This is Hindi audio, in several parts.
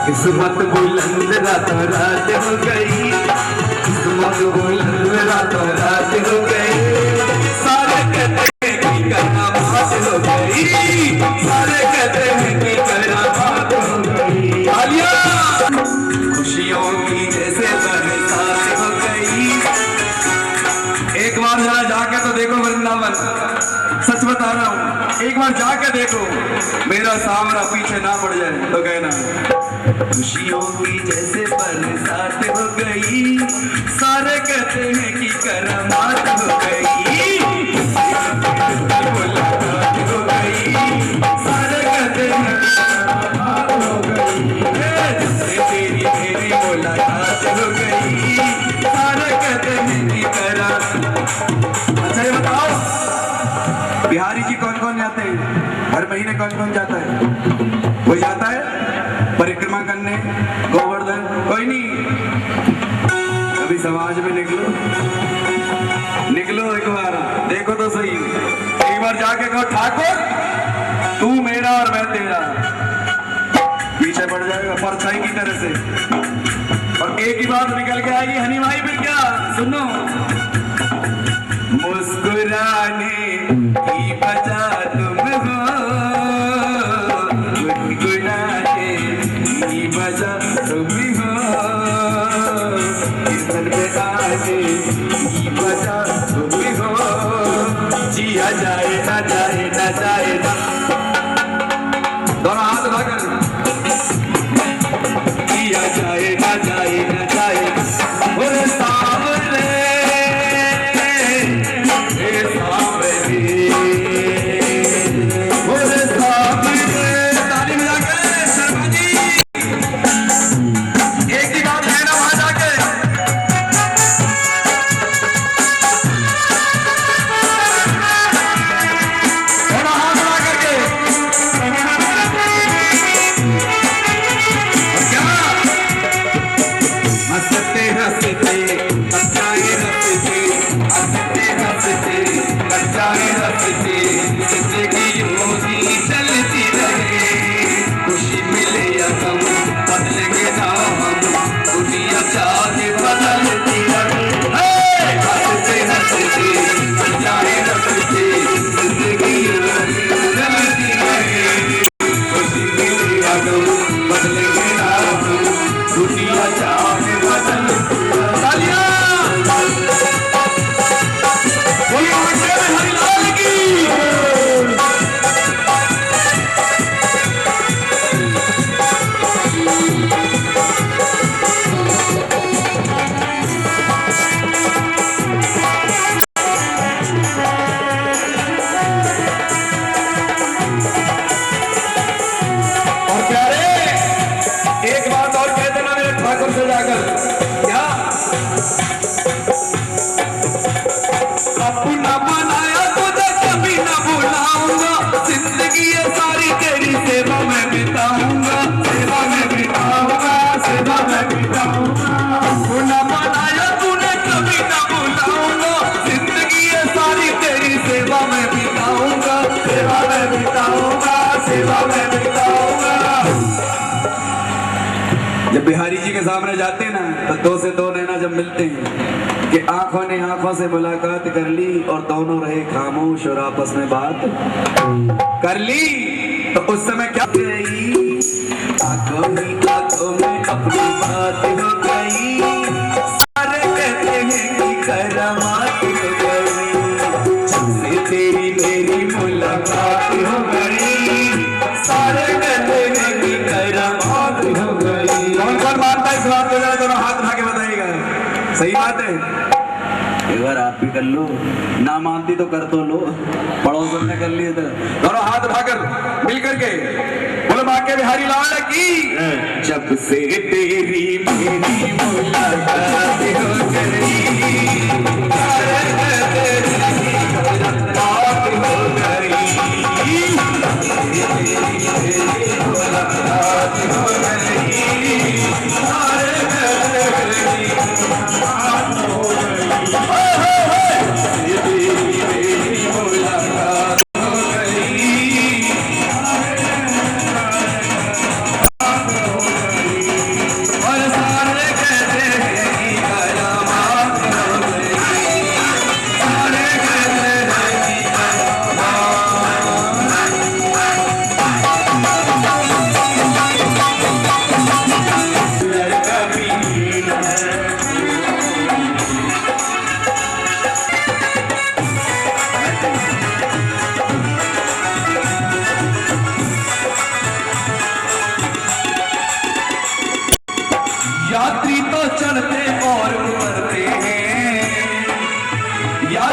किस्मत बुलंद रातों रात हो गई, किस्मत बुलंद रातों रात हो गई, सारे कहते हैं कि करामात हो गई, सारे कहते हैं कि करामात हो गई। आलिया खुशियों की जैसे बरसात हो गई। एक बार जरा जाके तो देखो वृंदावन, सच बता रहा हूँ, एक बार जाके देखो, मेरा सामना पीछे ना पड़ जाए तो कहना। खुशियों की जैसे बरसात हो गई, सारे कहते हैं कि करामात हो गई, मुलाकात हो गई, सारे कहते हैं करामात हो गई, तेरी मेरी मुलाकात हो गई, सारे कहते हैं कि करामात। अच्छा ये बताओ, बिहारी जी कौन कौन जाते हैं? हर महीने कौन कौन जाता है? कोई जाता है परिक्रमा करने गोवर्धन? कोई नहीं। अभी समाज में निकलो, निकलो एक बार, देखो तो सही, एक बार जाके कहो ठाकुर तू मेरा और मैं तेरा, पीछे पड़ जाएगा परछाई की तरह से, और एक ही बात निकल के आएगी, हनी भाई फिर क्या सुनो, मुस्कुराने की वजह तुम हो, गुनगुनाने की वजह तुम हो, इधर पे आने की वजह तुम हो, जिया जाए ना जाए ना जाए ना, दोनों हाथ उठाकर, जिया जाए ना जाए ना जाए, और सामने जब बिहारी जी के सामने जाते ना तो दो से दो नैना जब मिलते हैं कि आंखों ने आंखों से मुलाकात कर ली और दोनों रहे खामोश और आपस में बात कर ली, तो उस समय क्या गई, आंखों में अपनी बात हो गई, सारे कहते हैं कि करामात हो गई, तुमसे तेरी मेरी मुलाकात हो गई, सारे कहते हैं कि करामात हो गई। कौन कौन मानता है इस बात को? जरा दोनों हाथ उठा के बताइएगा, सही बात है? एक बार आप भी कर लो, ना मानती तो कर तो लो, पड़ोसन ने कर लिए तो दोनों हाथ उठाकर मिल करके बोलो बांके बिहारी लाल की। जब से तेरी मेरी मुलाकात हो गई,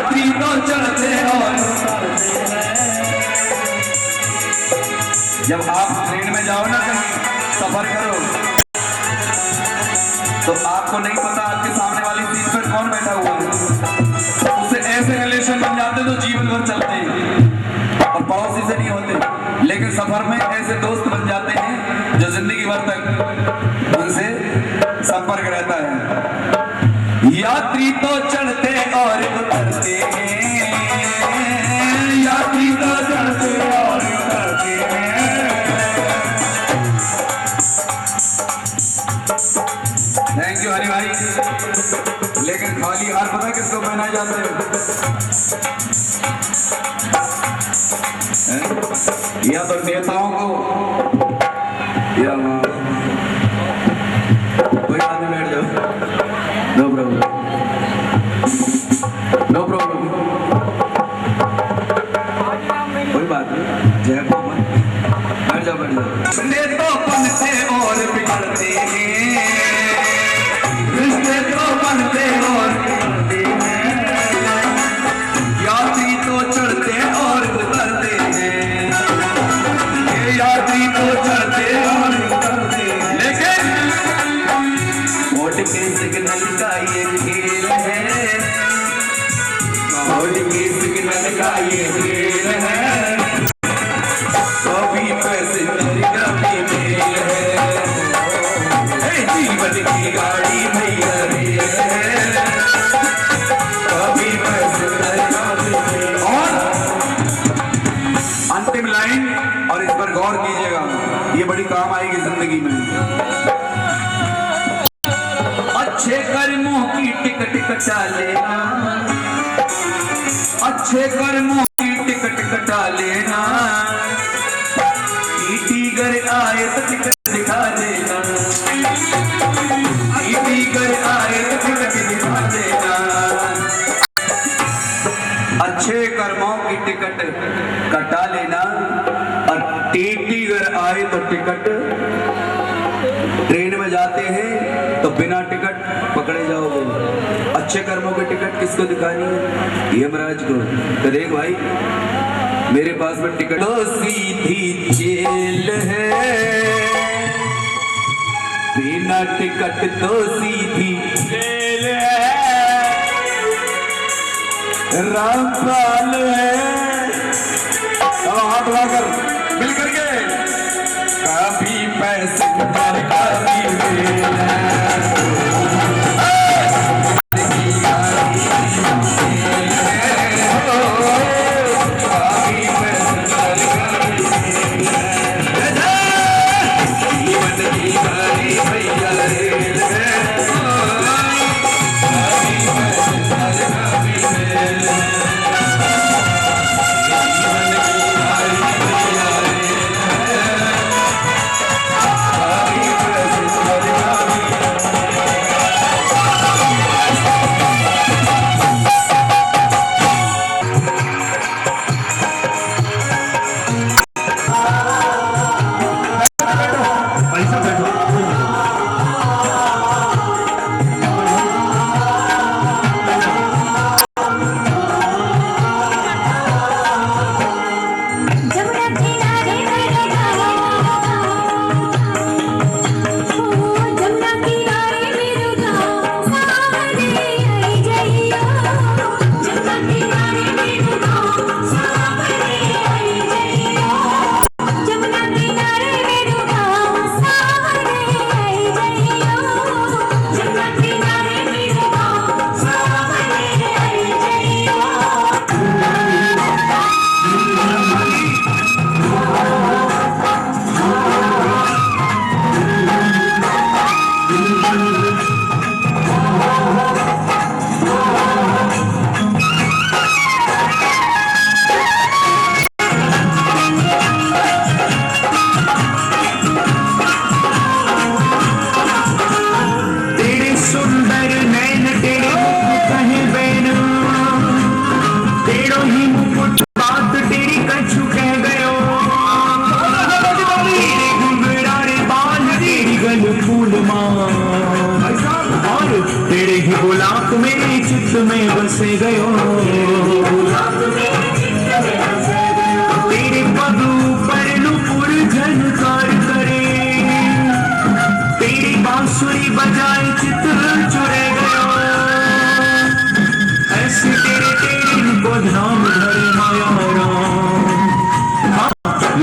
यात्री तो चढ़ते और जब आप ट्रेन में जाओ ना कहीं सफर करो तो आपको नहीं पता आपके सामने वाली सीट पर कौन बैठा हुआ है, उससे ऐसे रिलेशन बन जाते तो जीवन भर चलते हैं और पड़ोसी से नहीं होते, लेकिन सफर में ऐसे दोस्त बन जाते हैं जो जिंदगी भर तक उनसे संपर्क रहता है। यात्री तो चढ़ते और उतरते हैं, यात्री तो चढ़ते और उतरते हैं। थैंक यू हरी भाई। लेकिन खाली हार पता किसको पहना जाता है? या तो नेताओं को या कोई बात नहीं, बैठ जाओ, नो प्रॉब्लम, नो प्रॉब्लम, कोई बात नहीं, जय बाबा, बैठ जाओ, बैठ जाओ। नेता बनते और बिगड़ते हैं, रिश्ते तो बनते और बिगड़ते हैं, यात्री तो चढ़ते और उतरते हैं, यात्री तो चढ़ते और उतरते हैं। लेकिन वोट के सिग्नल का ये खेल है, वोट के सिग्नल का ये खेल है, कभी पैसेंजर कभी मेल है, जीवन की गाड़ी भैया रेल है, कभी पैसेंजर कभी मेल। और अंतिम लाइन, और इस पर गौर कीजिएगा, ये बड़ी काम आएगी जिंदगी में। अच्छे कर्मों की टिकट कटा लेना, अच्छे कर्मों की टिकट कटा लेना, ईटी घर आए तो टिकट दिखा देना, ईटी घर आए तो टिकट दिखा देना। अच्छे कर्मों की टिकट कटा लेना और टीटी घर आए तो टिकट, ट्रेन में जाते हैं तो बिना टिकट पकड़े जाओगे। अच्छे कर्मों की टिकट किसको दिखानी है? यमराज को। तो देख भाई, मेरे पास में टिकट तो सीधी जेल है, बिना टिकट तो सीधी जेल है, रामपाल है। हाथ लगाकर मिल करके कभी पैसेंजर कभी मेल है,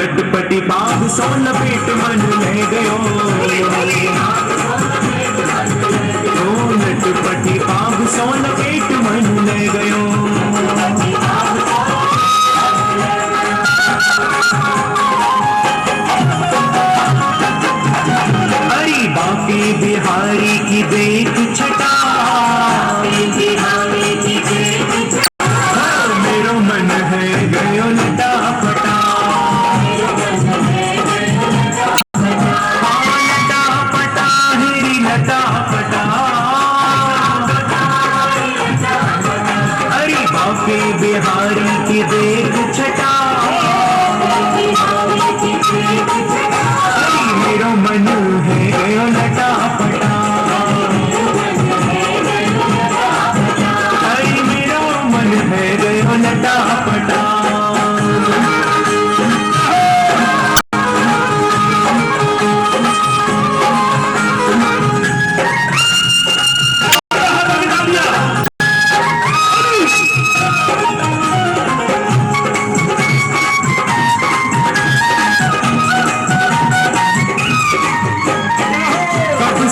लटपटी बाग सो लपेट मन ले गयो, ओ लटपटी बाग सो लपेट मन ले गयो। अरे बाकी बिहारी की देख छटा, मेरो मन है गयो लटा फटा, लटा फटा हेरी लटा फटा। अरे बाकी बिहारी की देख छटा, मेरो मन है गयो लटा फटा, अरे मेरा मन है गयो लटा फटा।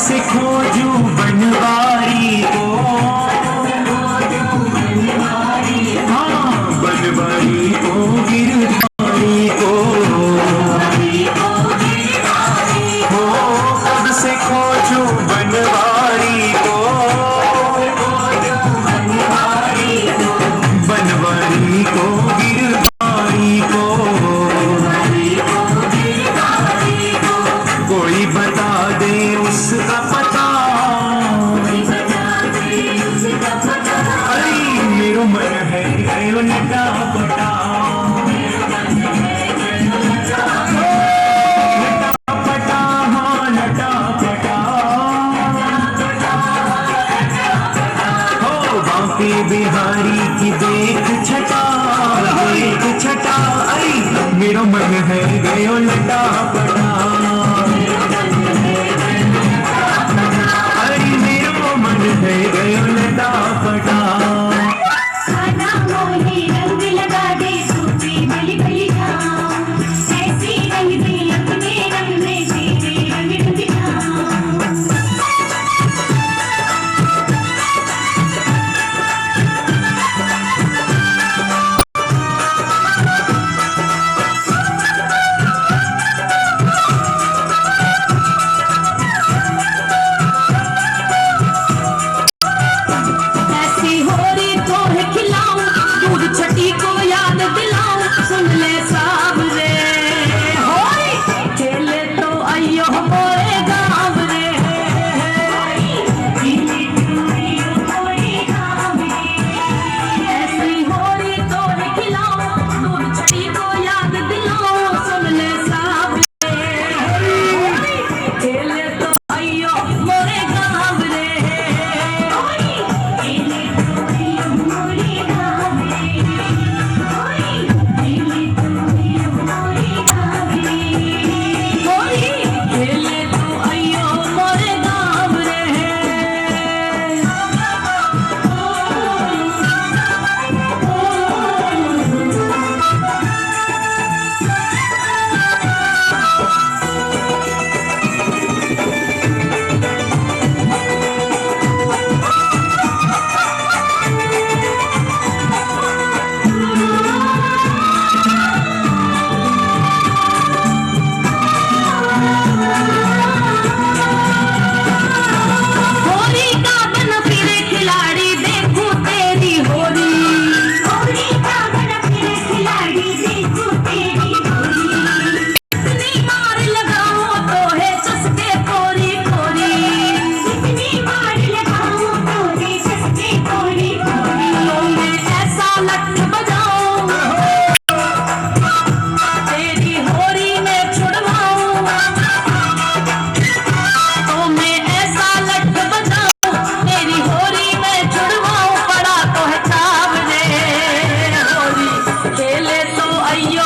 से खोजू बनवारी को, हाँ बनवारी को गिरधारी को, हो कब से खोजू बनवारी को, बनवारी को गिरधारी को, कोई बता दे उसका पता, अरे मेरो मन है गयो लटा फटा, लटा फटा हाँ लटा फटा। हो बाकी बिहारी की देख छटा, देख छटा, अरे मेरो मन है गयो लटा फटा, है गयो लटा फटा। खाना मोहे रंग लगा दे सूखी भली भली छाँव, ऐसी रंग दे अपने रंग में तेरे रंग दिखाऊं। अयो